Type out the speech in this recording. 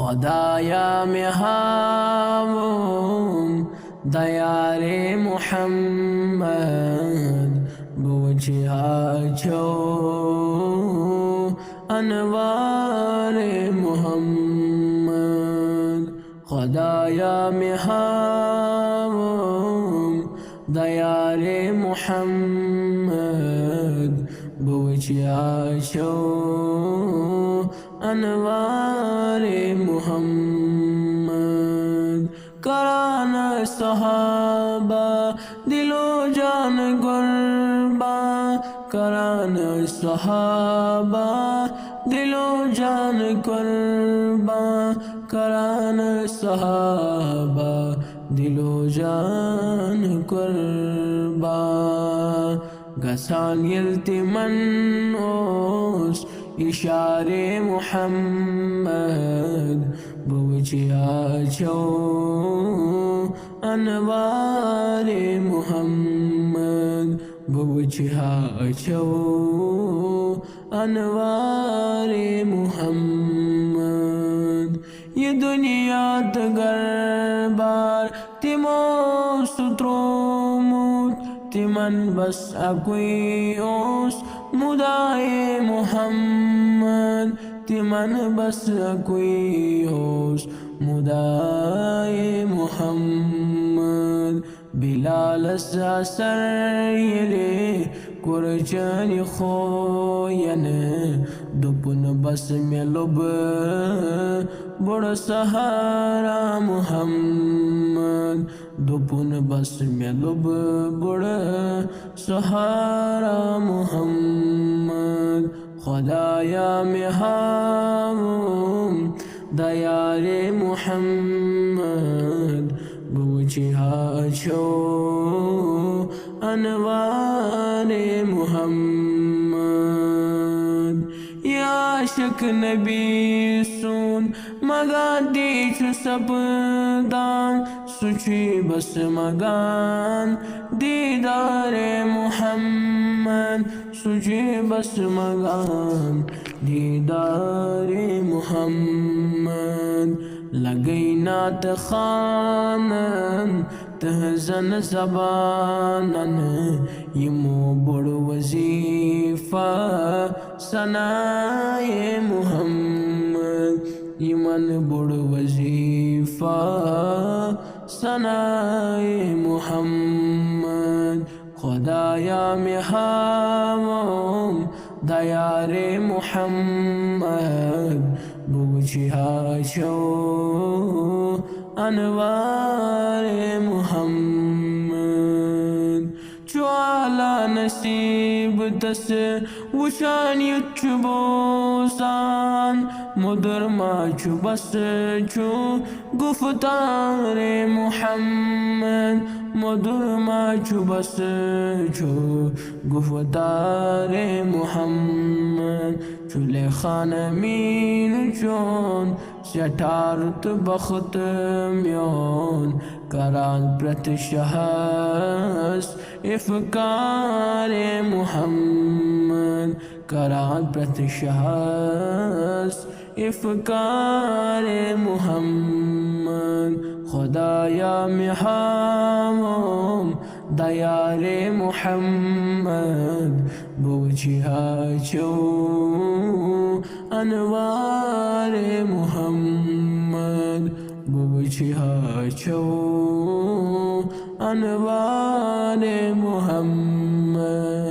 खुदाया में हावम दयारे मुहम्मद बुझिया छो अनवारे मुहम्मद खुदाया में हावम दयारे मुहम्मद बुझिया छो अनवारे मुहम्मद करान सहाबा दिलो जान गुरबा करान सहाबा दिलो जान कुर्बा करान सहाबा दिलो जान कुर्बा गसान यल्तिमन ओस इशारे मुहम्मद बुझिया छो अनवारे मुहम्मद बुझिया छो अनवारे मुहम्मद ये दुनिया तगरबार तिमो सुत्रोमुत तिमन बस अकुई ओस मुदाए मुहम्मद तिमन बस अकुई ओस मुदाए मुहम्मद बिलाल सर ये कुरचन खोयन दुपुन बस में लुब बुड़ सहारा मुहम्मद दुपुन बस में लुब बुड़ सहारा मुहम्मद खुदाया में हावम दयारे मुहम्मद बुझिया छो अनवारे मुहम्मद या आशिक नबी सुन मगा दीच सपदान सुची बस मगान दीदारे मुहम्मद सुची बस मगान दीदारे मुहम्मद लगई नात खानन तहजन ज़बानन यमो बड़ वजीफा सनाए मुहम्मद यमन बड़ वजीफा सनाए मुहम्मद खुदाया में हावम दयारे मुहम्मद बुझिया छो अनवारे मुहम्मद ज्वाला नसीब तस वशान युचबोसान मुदर माचु बस चु गुफ्तारे मुहम्मद मुदर माचु बस चु गुफ्तारे मुहम्मद चुले खान मीन चोन शठारत बख्त म्योन करान प्रतिशहस इफ़कारे मुहम्मद करान प्रतिशहस इफ़कारे मुहम्मद खुदाया में हावम दयारे मुहम्मद बुझिया छो अनवारे मुहम्मद बुझिया छो अनवारे